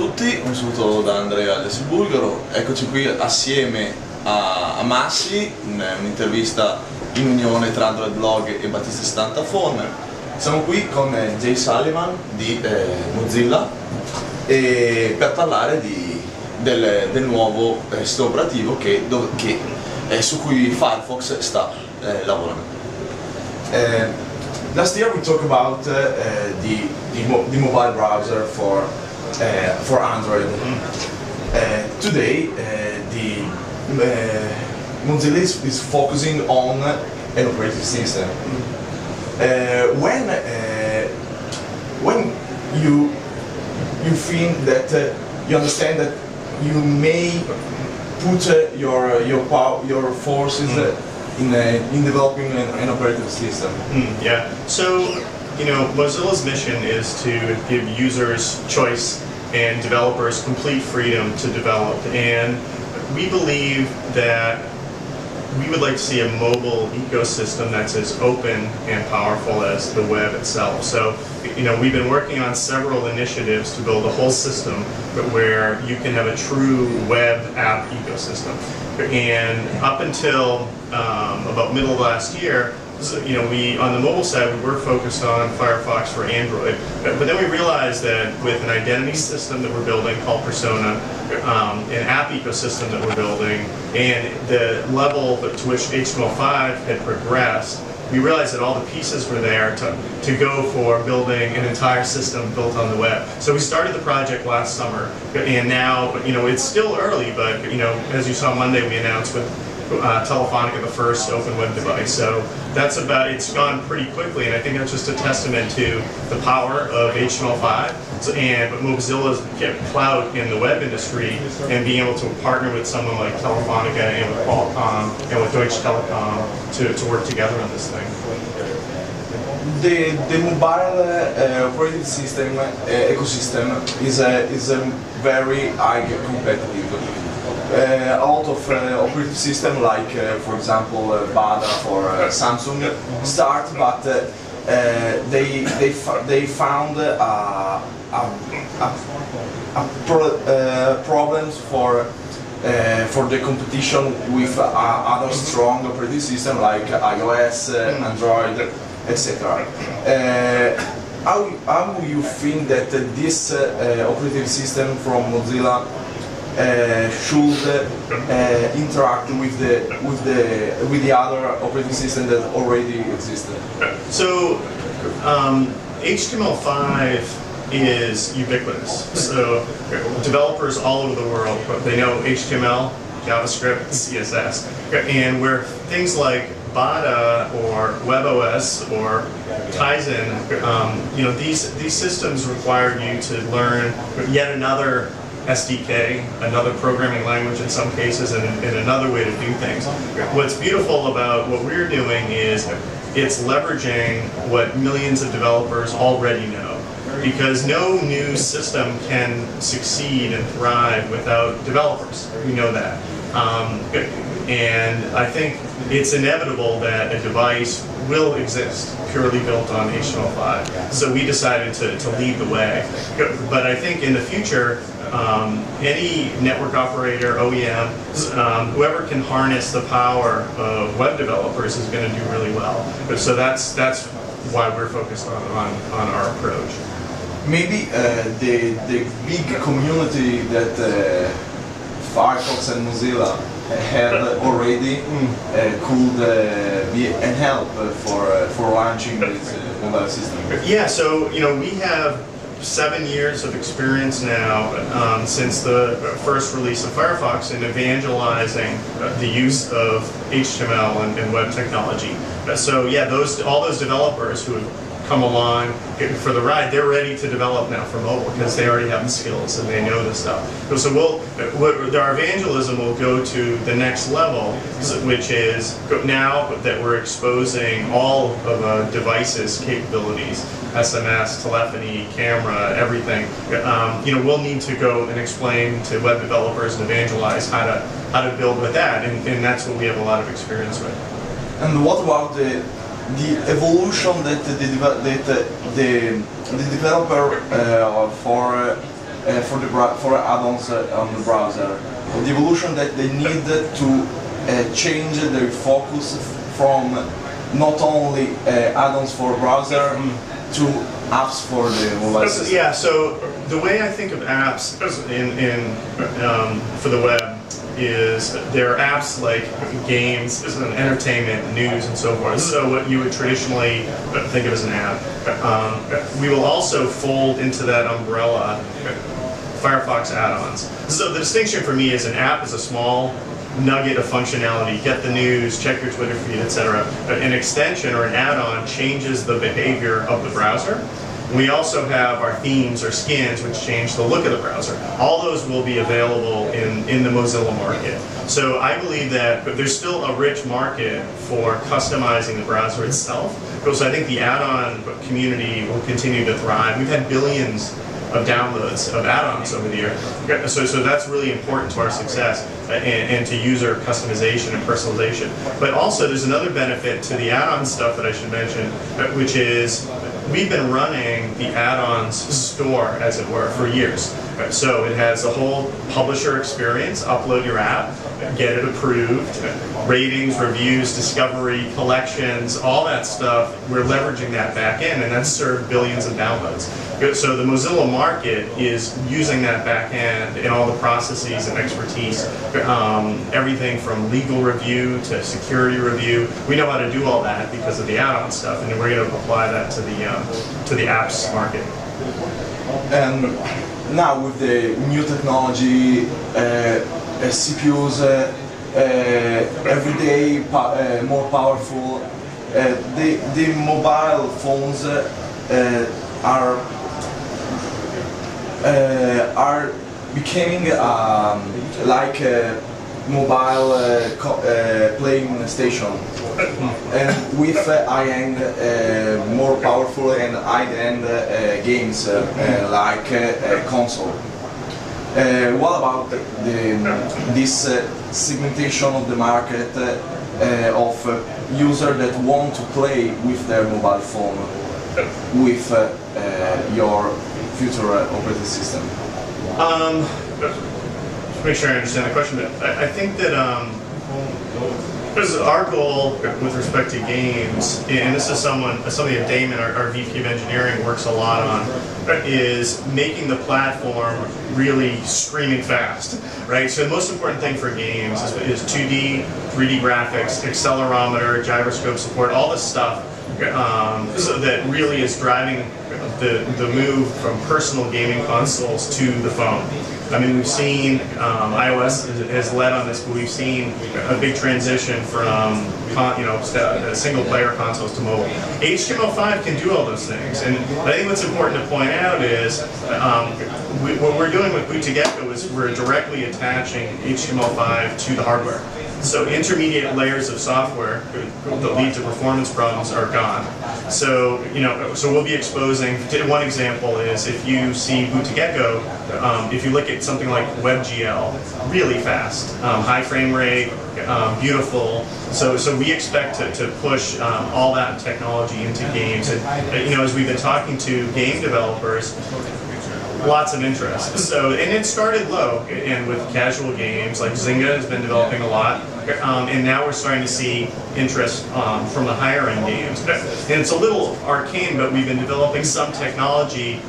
tutti, un saluto da Andrea del Bulgaro. Eccoci qui assieme a Massi, un'intervista in unione tra AndroidBlog e Batista70Phone. Siamo qui con Jay Sullivan di Mozilla per parlare del nuovo sistema operativo su cui Firefox sta lavorando. Last year we talked about the mobile browser for Android. Today Mozilla is focusing on an operating system. When you think that you understand that you may put your forces in developing an operating system. Yeah. So, Mozilla's mission is to give users choice and developers complete freedom to develop. And we believe that we would like to see a mobile ecosystem that's as open and powerful as the web itself. So, we've been working on several initiatives to build a whole system where you can have a true web app ecosystem. And up until about middle of last year, we on the mobile side we were focused on Firefox for Android, but then we realized that with an identity system that we're building called Persona, an app ecosystem that we're building, and the level to which HTML5 had progressed, we realized that all the pieces were there to go for building an entire system built on the web. So we started the project last summer, and now it's still early, but as you saw Monday, we announced with Telefonica the first open web device. So it's gone pretty quickly, and I think that's just a testament to the power of HTML5 but Mozilla's clout in the web industry and being able to partner with someone like Telefonica and with Qualcomm and with Deutsche Telekom to work together on this thing. The mobile operating system ecosystem is a very high competitive. A lot of operating systems like, for example, Bada for Samsung start, but they found problems for the competition with other strong operating systems like iOS, Android, etc. How do you think that this operating system from Mozilla should interact with the other operating system that already existed? So HTML5 is ubiquitous. So developers all over the world, they know HTML, JavaScript, CSS, and where things like Bada or WebOS or Tizen, these systems require you to learn yet another SDK, another programming language in some cases, and another way to do things. What's beautiful about what we're doing is it's leveraging what millions of developers already know, because no new system can succeed and thrive without developers. We know that. And I think it's inevitable that a device will exist purely built on HTML5. So we decided to lead the way. But I think in the future, any network operator, OEM, whoever can harness the power of web developers is going to do really well. So that's why we're focused on our approach. Maybe the big community that Firefox and Mozilla have already could be a help for launching this mobile system. Yeah, so we have 7 years of experience now since the first release of Firefox in evangelizing the use of HTML and web technology. So yeah, all those developers who have come along for the ride, they're ready to develop now for mobile because they already have the skills and they know the stuff. So our evangelism will go to the next level, which is now that we're exposing all of a device's capabilities, SMS, telephony, camera, everything. We'll need to go and explain to web developers and evangelize how to build with that, and that's what we have a lot of experience with. And what about the evolution that the developer for for add-ons on the browser. The evolution that they need to change their focus from not only add-ons for browser to apps for the mobile system. Yeah, so the way I think of apps for the web is there are apps like games, entertainment, news, and so forth. So what you would traditionally think of as an app. We will also fold into that umbrella Firefox add-ons. So the distinction for me is an app is a small nugget of functionality, get the news, check your Twitter feed, etc. An extension or an add-on changes the behavior of the browser. We also have our themes or skins, which change the look of the browser. All those will be available in the Mozilla market. So I believe that there's still a rich market for customizing the browser itself. So I think the add-on community will continue to thrive. We've had billions of downloads of add-ons over the year. So that's really important to our success and to user customization and personalization. But also there's another benefit to the add-on stuff that I should mention, which is we've been running the add-ons store, as it were, for years. So it has a whole publisher experience, upload your app, get it approved, ratings, reviews, discovery, collections, all that stuff, we're leveraging that back end, and that's served billions of downloads. So the Mozilla market is using that back end and all the processes and expertise, everything from legal review to security review. We know how to do all that because of the add-on stuff, and then we're going to apply that to the apps market. And now with the new technology, CPUs every day more powerful, the mobile phones are becoming like a mobile playing station, and with high-end, more powerful and high-end games like console. What about this segmentation of the market of users that want to play with their mobile phone with your future operating system? Just make sure I understand the question, but I think that because our goal with respect to games, and this is something that Damon, our VP of Engineering, works a lot on, is making the platform really screaming fast, right? So the most important thing for games is 2D, 3D graphics, accelerometer, gyroscope support, all this stuff so that really is driving the move from personal gaming consoles to the phone. I mean, we've seen iOS has led on this, but we've seen a big transition from single-player consoles to mobile. HTML5 can do all those things, and I think what's important to point out is what we're doing with Boot2Gecko is we're directly attaching HTML5 to the hardware. So intermediate layers of software that lead to performance problems are gone. So so we'll be exposing. One example is if you see Boot2Gecko, if you look at something like WebGL, really fast, high frame rate, beautiful. So we expect to push all that technology into games. And as we've been talking to game developers, lots of interest. So, and it started low, and with casual games, like Zynga has been developing a lot, and now we're starting to see interest from the higher end games. And it's a little arcane, but we've been developing some technology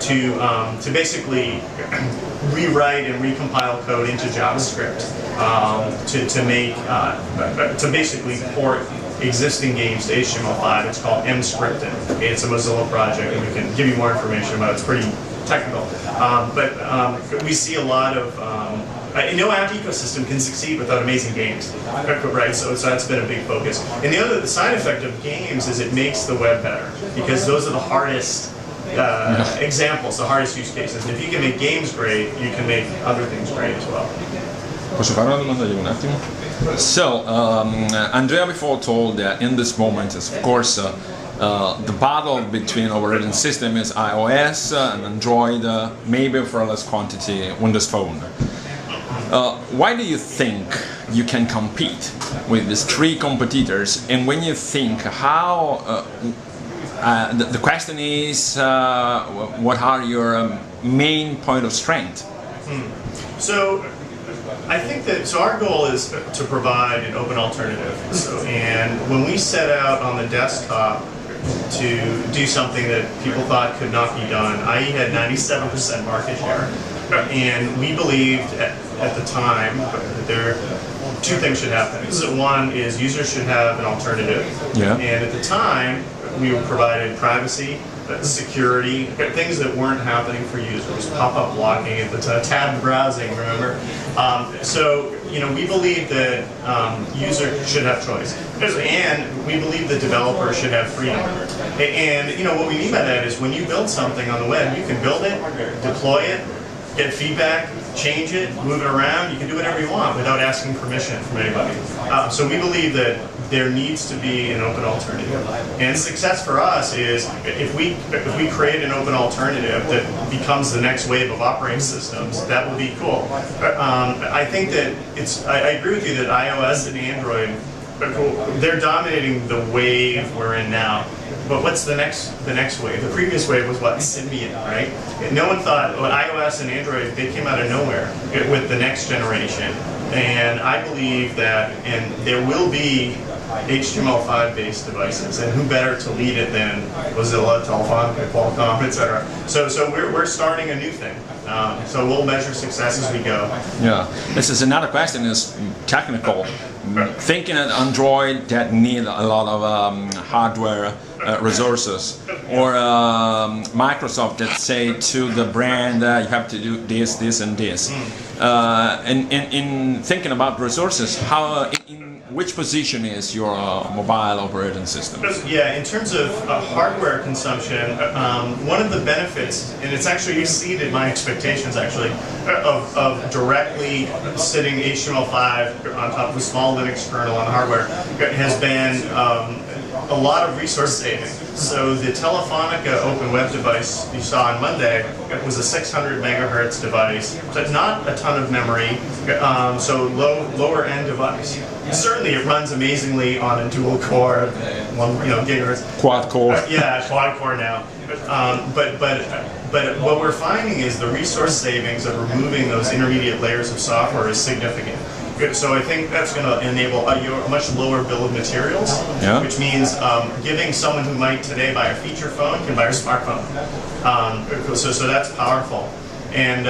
to basically rewrite and recompile code into JavaScript to basically port existing games to HTML5. It's called mscripting. It's a Mozilla project, and we can give you more information about it. It's pretty technical, but we see a lot of no app ecosystem can succeed without amazing games, right? So that's been a big focus. And the side effect of games is it makes the web better, because those are the hardest examples, the hardest use cases. And if you can make games great, you can make other things great as well. Posso fare una domanda io un attimo? So, Andrea before told that in this moment is, of course, the battle between operating system is iOS and Android, maybe for a less quantity Windows Phone. Why do you think you can compete with these three competitors? And when you think how, the question is, what are your main point of strength? So I think that our goal is to provide an open alternative. And when we set out on the desktop to do something that people thought could not be done, IE had 97% market share, and we believed at the time that two things should happen. One is users should have an alternative, and at the time we provided privacy, security, things that weren't happening for users, pop-up blocking at the tabbed browsing, remember? So, we believe that users should have choice, and we believe the developer should have freedom. And, what we mean by that is when you build something on the web, you can build it, deploy it, get feedback, change it, move it around. You can do whatever you want without asking permission from anybody. So we believe that there needs to be an open alternative. And success for us is if we create an open alternative that becomes the next wave of operating systems, that will be cool. I think that I agree with you that iOS and Android, they're dominating the wave we're in now. But what's the next wave? The previous wave was what? Symbian, right? No one thought iOS and Android, they came out of nowhere with the next generation. And I believe that, and there will be HTML5 based devices, and who better to lead it than Mozilla, Telefonica, Qualcomm, etc. So we're starting a new thing. So we'll measure success as we go. Yeah, this is another question, is technical. Thinking of Android that need a lot of hardware resources, or Microsoft that say to the brand you have to do this, this, and this. And in thinking about resources, how in which position is your mobile operating system? Yeah, in terms of hardware consumption, one of the benefits, and it's actually exceeded my expectations actually, of directly sitting HTML5 on top of a small Linux kernel on hardware has been a lot of resource saving. So the Telefonica open web device you saw on Monday was a 600 megahertz device, but not a ton of memory, so lower end device. Certainly it runs amazingly on a dual core, 1 gigahertz. Quad core. Yeah, quad core now. But what we're finding is the resource savings of removing those intermediate layers of software is significant. So I think that's going to enable a much lower bill of materials, which means giving someone who might today buy a feature phone can buy a smartphone. So that's powerful. And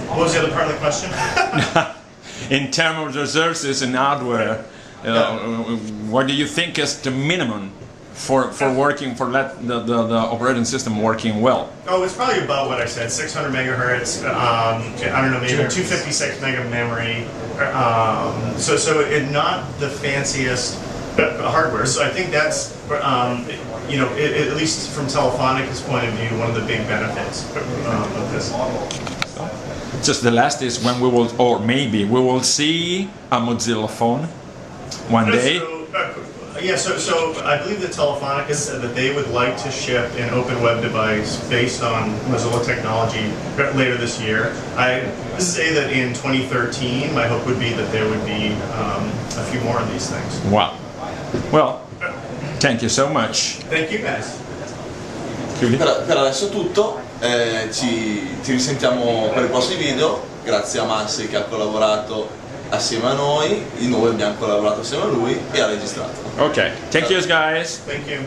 what was the other part of the question? In terms of resources and hardware, what do you think is the minimum for working, for the operating system working well? Oh, it's probably about what I said, 600 megahertz, I don't know, maybe 256 mega memory, so it's not the fanciest hardware, so I think that's, at least from Telefonica's point of view, one of the big benefits of this. Just the last is when we will, or maybe we will see a Mozilla phone one day. Yeah, so I believe that Telefonica said that they would like to ship an open web device based on Mozilla technology later this year. I say that in 2013, my hope would be that there would be a few more of these things. Wow. Well, thank you so much. Thank you guys. Per adesso è tutto, ti risentiamo per i prossimi video, grazie a Massi che ha collaborato assieme a noi abbiamo collaborato assieme a lui e ha registrato. Okay, thank you guys. Thank you.